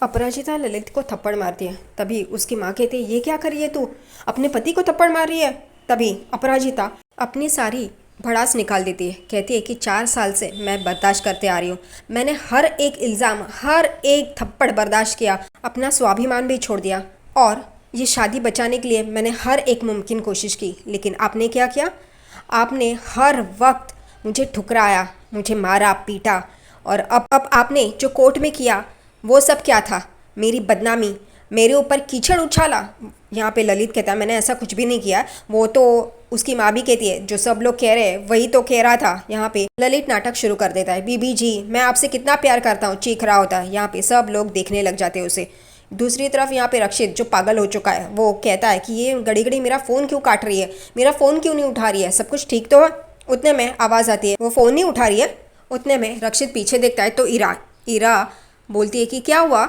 अपराजिता ललित को थप्पड़ मारती है। तभी उसकी माँ कहती है, ये क्या कर रही है तू, अपने पति को थप्पड़ मार रही है। तभी अपराजिता अपनी सारी भड़ास निकाल देती है। कहती है कि 4 साल से मैं बर्दाश्त करते आ रही हूँ, मैंने हर एक इल्ज़ाम, हर एक थप्पड़ बर्दाश्त किया, अपना स्वाभिमान भी छोड़ दिया और ये शादी बचाने के लिए मैंने हर एक मुमकिन कोशिश की, लेकिन आपने क्या किया, आपने हर वक्त मुझे ठुकराया, मुझे मारा पीटा। और अब आपने जो कोर्ट में किया वो सब क्या था, मेरी बदनामी, मेरे ऊपर कीचड़ उछाला। यहाँ पे ललित कहता है मैंने ऐसा कुछ भी नहीं किया, वो तो उसकी माँ भी कहती है जो सब लोग कह रहे हैं वही तो कह रहा था। यहाँ पे ललित नाटक शुरू कर देता है, बीबी जी मैं आपसे कितना प्यार करता हूँ, चीख रहा होता है। यहाँ पे सब लोग देखने लग जाते हैं उसे। दूसरी तरफ यहाँ पे रक्षित जो पागल हो चुका है वो कहता है कि ये घड़ी घड़ी मेरा फ़ोन क्यों काट रही है, मेरा फ़ोन क्यों नहीं उठा रही है, सब कुछ ठीक तो है। उतने में आवाज़ आती है, वो फ़ोन नहीं उठा रही है। उतने में रक्षित पीछे देखता है तो ईरा बोलती है कि क्या हुआ।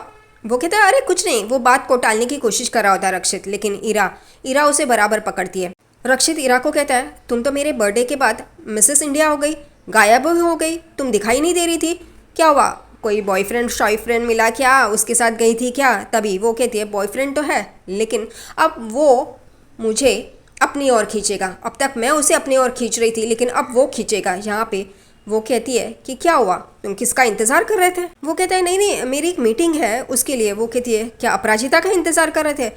वो कहता है अरे कुछ नहीं, वो बात को टालने की कोशिश कर रहा होता है रक्षित, लेकिन ईरा उसे बराबर पकड़ती है। रक्षित ईरा को कहता है तुम तो मेरे बर्थडे के बाद मिसेस इंडिया हो गई, गायब हो गई, तुम दिखाई नहीं दे रही थी, क्या हुआ, कोई बॉयफ्रेंड शॉयफ्रेंड मिला क्या, उसके साथ गई थी क्या। तभी वो कहती है बॉयफ्रेंड तो है, लेकिन अब वो मुझे अपनी ओर खींचेगा, अब तक मैं उसे अपनी ओर खींच रही थी लेकिन अब वो खींचेगा। यहाँ पे वो कहती है कि क्या हुआ, तुम किसका इंतज़ार कर रहे थे। वो कहता है नहीं नहीं मेरी एक मीटिंग है उसके लिए। वो कहती है क्या अपराजिता का इंतज़ार कर रहे थे।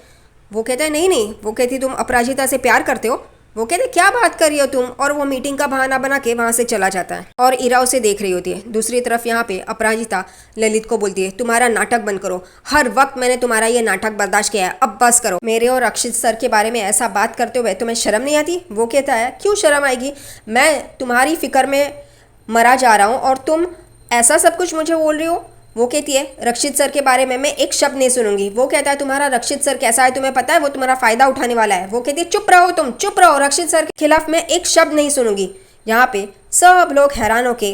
वो कहता है नहीं नहीं, वो कहती तुम अपराजिता से प्यार करते हो। वो कहते क्या बात कर रही हो तुम, और वो मीटिंग का बहाना बना के वहाँ से चला जाता है और ईरा उसे देख रही होती है। दूसरी तरफ यहाँ पे अपराजिता ललित को बोलती है तुम्हारा नाटक बंद करो, हर वक्त मैंने तुम्हारा ये नाटक बर्दाश्त किया है, अब बस करो। मेरे और अक्षित सर के बारे में ऐसा बात करते हुए तुम्हें शर्म नहीं आती। वो कहता है क्यों शर्म आएगी, मैं तुम्हारी फिक्र में मरा जा रहा हूँ और तुम ऐसा सब कुछ मुझे बोल रही हो। वो कहती है रक्षित सर के बारे में मैं एक शब्द नहीं सुनूंगी। वो कहता है तुम्हारा रक्षित सर कैसा है तुम्हें पता है, वो तुम्हारा फायदा उठाने वाला है। वो कहती है चुप रहो, तुम चुप रहो, रक्षित सर के खिलाफ मैं एक शब्द नहीं सुनूंगी। यहाँ पे सब लोग हैरान होके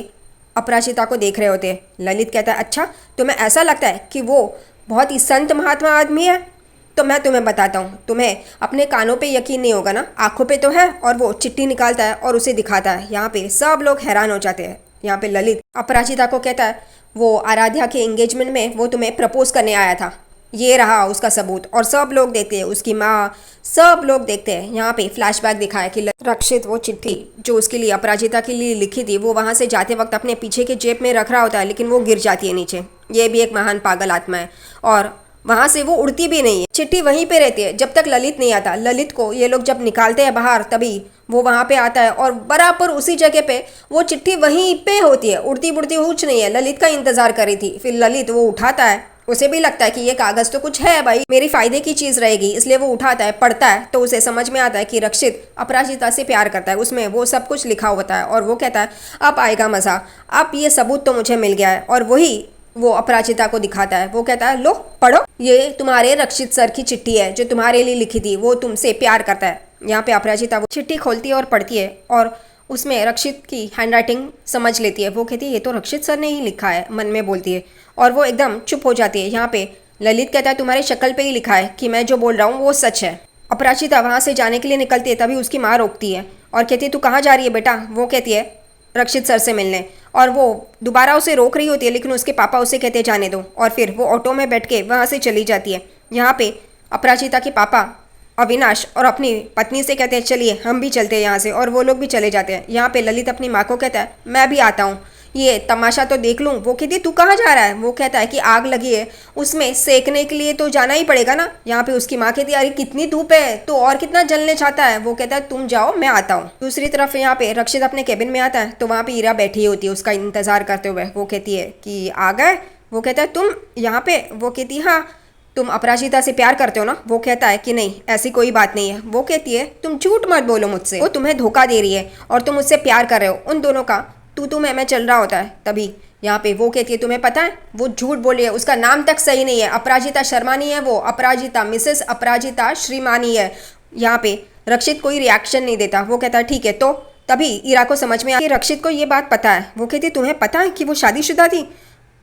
अपराजिता को देख रहे होते हैं। ललित कहता है अच्छा तुम्हें ऐसा लगता है कि वो बहुत ही संत महात्मा आदमी है, तो मैं तुम्हें बताता हूँ, तुम्हें अपने कानों पे यकीन नहीं होगा ना, आंखों पे तो है। और वो चिट्ठी निकालता है और उसे दिखाता है। यहाँ पे सब लोग हैरान हो जाते हैं। यहाँ पे ललित अपराजिता को कहता है वो आराध्या के एंगेजमेंट में वो तुम्हें प्रपोज करने आया था, ये रहा उसका सबूत। और सब लोग देखते हैं, उसकी माँ, सब लोग देखते हैं। यहाँ पे फ्लैशबैक दिखाया कि रक्षित वो चिट्ठी जो उसके लिए अपराजिता के लिए लिखी थी वो वहाँ से जाते वक्त अपने पीछे के जेब में रख रहा होता है, लेकिन वो गिर जाती है नीचे। ये भी एक महान पागल आत्मा है और वहाँ से वो उड़ती भी नहीं है, चिट्ठी वहीं पे रहती है जब तक ललित नहीं आता। ललित को ये लोग जब निकालते हैं बाहर तभी वो वहाँ पे आता है और बराबर उसी जगह पे वो चिट्ठी वहीं पे होती है, उड़ती बुड़ती कुछ नहीं है। ललित का इंतजार कर रही थी। फिर ललित वो उठाता है, उसे भी लगता है कि ये कागज तो कुछ है भाई, मेरी फायदे की चीज रहेगी, इसलिए वो उठाता है, पढ़ता है तो उसे समझ में आता है कि रक्षित अपराजिता से प्यार करता है। उसमें वो सब कुछ लिखा होता है और वो कहता है अब आएगा मजा, अब ये सबूत तो मुझे मिल गया है। और वही वो अपराजिता को दिखाता है। वो कहता है लो पढ़ो, ये तुम्हारे रक्षित सर की चिट्ठी है जो तुम्हारे लिए लिखी थी, वो तुमसे प्यार करता है। यहाँ पे अपराजिता वो चिट्ठी खोलती है और पढ़ती है और उसमें रक्षित की हैंडराइटिंग समझ लेती है। वो कहती है ये तो रक्षित सर ने ही लिखा है, मन में बोलती है और वो एकदम चुप हो जाती है। यहाँ पे ललित कहता है तुम्हारे शक्ल पे ही लिखा है कि मैं जो बोल रहा हूँ वो सच है। अपराजिता वहाँ से जाने के लिए निकलती है, तभी उसकी माँ रोकती है और कहती है तू कहाँ जा रही है बेटा। वो कहती है रक्षित सर से मिलने, और वो दोबारा उसे रोक रही होती है लेकिन उसके पापा उसे कहते हैं जाने दो और फिर वो ऑटो में बैठ के वहाँ से चली जाती है। यहाँ पे अपराजिता के पापा अविनाश और अपनी पत्नी से कहते हैं चलिए हम भी चलते हैं यहाँ से, और वो लोग भी चले जाते हैं। यहाँ पे ललित अपनी माँ को कहता है मैं भी आता हूँ, ये तमाशा तो देख लूँ। वो कहती है तू कहाँ जा रहा है। वो कहता है कि आग लगी है, उसमें सेकने के लिए तो जाना ही पड़ेगा ना। यहाँ पे उसकी माँ कहती है अरे कितनी धूप है, तो और कितना जलने चाहता है। वो कहता है तुम जाओ मैं आता हूँ। दूसरी तरफ यहाँ पे रक्षित अपने केबिन में आता है तो वहाँ पे ईरा बैठी होती है उसका इंतजार करते हुए। वो कहती है कि आ गए। वो कहता है तुम यहाँ पे। वो कहती है हाँ तुम अपराजिता से प्यार करते हो ना। वो कहता है कि नहीं ऐसी कोई बात नहीं है। वो कहती है तुम झूठ मत बोलो मुझसे, वो तुम्हें धोखा दे रही है और तुम मुझसे प्यार कर रहे हो। उन दोनों का तू मैं चल रहा होता है। तभी यहाँ पे वो कहती है तुम्हें पता है वो झूठ बोल रही है, उसका नाम तक सही नहीं है, अपराजिता शर्मा नहीं है, वो अपराजिता मिसेस अपराजिता श्रीमानी है। यहाँ पे रक्षित कोई रिएक्शन नहीं देता। वो कहता है ठीक है। तो तभी ईरा को समझ में आ कि रक्षित को ये बात पता है। वो कहती है तुम्हें पता है कि वो शादीशुदा थी।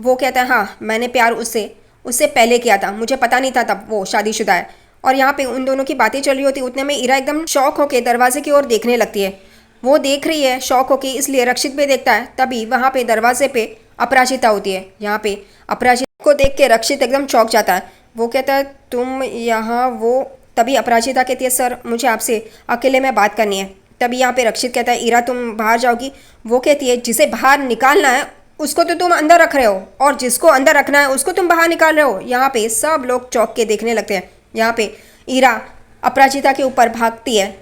वो कहता है हाँ मैंने प्यार उससे पहले किया था, मुझे पता नहीं था तब वो शादीशुदा है। और यहाँ पे उन दोनों की बातें चल रही होती, उतने में ईरा एकदम शौक होके दरवाजे की ओर देखने लगती है। वो देख रही है शौक होके, इसलिए रक्षित भी देखता है। तभी वहाँ पे दरवाजे पे अपराजिता होती है। यहाँ पे अपराजिता को देख के रक्षित एकदम चौंक जाता है। वो कहता है तुम यहाँ, वो तभी अपराजिता कहती है सर मुझे आपसे अकेले में बात करनी है। तभी यहाँ पे रक्षित कहता है ईरा तुम बाहर जाओगी। वो कहती है जिसे बाहर निकालना है उसको तो तुम अंदर रख रहे हो और जिसको अंदर रखना है उसको तुम बाहर निकाल रहे हो। यहाँ पे सब लोग चौंक के देखने लगते हैं। यहाँ पे ईरा अपराजिता के ऊपर भागती है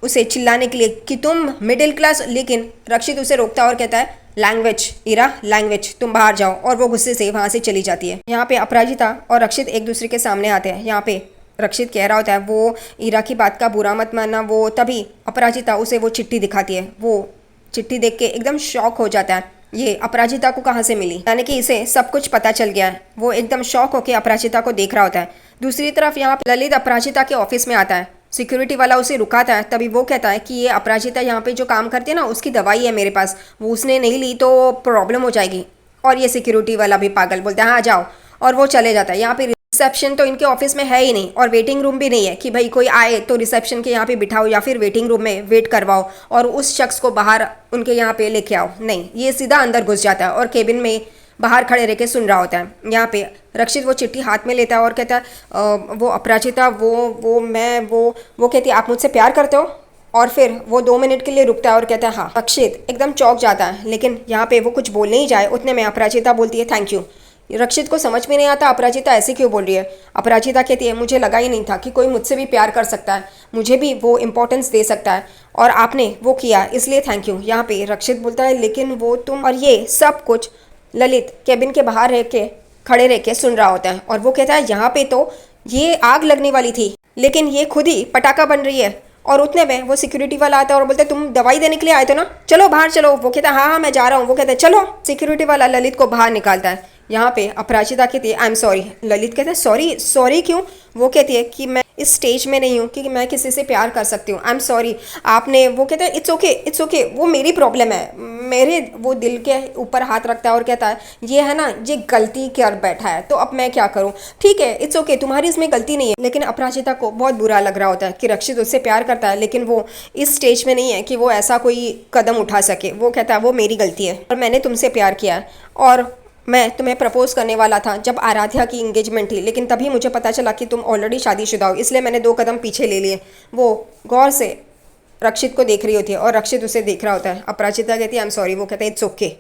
उसे चिल्लाने के लिए कि तुम मिडिल क्लास, लेकिन रक्षित उसे रोकता है और कहता है लैंग्वेज ईरा, लैंग्वेज, तुम बाहर जाओ। और वो गुस्से से वहाँ से चली जाती है। यहाँ पे अपराजिता और रक्षित एक दूसरे के सामने आते हैं। यहाँ पे रक्षित कह रहा होता है वो ईरा की बात का बुरा मत मानना। वो तभी अपराजिता उसे वो चिट्ठी दिखाती है। वो चिट्ठी देख के एकदम शॉक हो जाता है, ये अपराजिता को कहाँ से मिली, यानी कि इसे सब कुछ पता चल गया है। वो एकदम शॉक होकर अपराजिता को देख रहा होता है। दूसरी तरफ यहाँ पे ललित अपराजिता के ऑफिस में आता है। सिक्योरिटी वाला उसे रुकाता है। तभी वो कहता है कि ये अपराजिता यहाँ पे जो काम करती है ना उसकी दवाई है मेरे पास, वो उसने नहीं ली तो प्रॉब्लम हो जाएगी। और ये सिक्योरिटी वाला भी पागल बोलता है हाँ जाओ, और वो चले जाता है। यहाँ पे रिसेप्शन तो इनके ऑफिस में है ही नहीं और वेटिंग रूम भी नहीं है कि भाई कोई आए तो रिसेप्शन के यहाँ पे बिठाओ या फिर वेटिंग रूम में वेट करवाओ और उस शख्स को बाहर उनके यहाँ पे लेके आओ। नहीं, ये सीधा अंदर घुस जाता है और केबिन में बाहर खड़े रह के सुन रहा होता है। यहाँ पे रक्षित वो चिट्ठी हाथ में लेता है और कहता है वो अपराजिता वो कहती है आप मुझसे प्यार करते हो। और फिर वो 2 मिनट के लिए रुकता है और कहता है हाँ। रक्षित एकदम चौंक जाता है, लेकिन यहाँ पे वो कुछ बोलने ही जाए उतने में अपराजिता बोलती है थैंक यू। रक्षित को समझ में नहीं आता अपराजिता ऐसे क्यों बोल रही है। अपराजिता कहती है मुझे लगा ही नहीं था कि कोई मुझसे भी प्यार कर सकता है, मुझे भी वो इम्पोर्टेंस दे सकता है और आपने वो किया इसलिए थैंक यू। यहाँ पे रक्षित बोलता है लेकिन वो तुम, और ये सब कुछ ललित केबिन के बाहर रह के खड़े रह के सुन रहा होता है। और वो कहता है यहाँ पे तो ये आग लगने वाली थी लेकिन ये खुद ही पटाखा बन रही है। और उतने में वो सिक्योरिटी वाला आता है और बोलता है तुम दवाई देने के लिए आए थे ना, चलो बाहर चलो। वो कहता है हाँ हाँ मैं जा रहा हूँ। वो कहता है चलो। सिक्योरिटी वाला ललित को बाहर निकालता है। यहाँ पे अपराजिता कहती है आई एम सॉरी। ललित कहता है सॉरी? सॉरी क्यों? वो कहती है कि मैं इस स्टेज में नहीं हूँ कि मैं किसी से प्यार कर सकती हूँ, आई एम सॉरी। आपने, वो कहता है इट्स ओके इट्स ओके, वो मेरी प्रॉब्लम है। मेरे, वो दिल के ऊपर हाथ रखता है और कहता है ये है ना, ये गलती कर बैठा है तो अब मैं क्या करूँ, ठीक है इट्स ओके, तुम्हारी इसमें गलती नहीं है। लेकिन अपराजिता को बहुत बुरा लग रहा होता है कि रक्षित उससे प्यार करता है लेकिन वो इस स्टेज में नहीं है कि वो ऐसा कोई कदम उठा सके। वो कहता है वो मेरी गलती है और मैंने तुमसे प्यार किया है और मैं तुम्हें प्रपोज करने वाला था जब आराध्या की इंगेजमेंट थी, लेकिन तभी मुझे पता चला कि तुम ऑलरेडी शादीशुदा हो, इसलिए मैंने 2 कदम पीछे ले लिए। वो गौर से रक्षित को देख रही होती है और रक्षित उसे देख रहा होता है। अपराजिता कहती है आई एम सॉरी। वो कहता है इट्स ओके।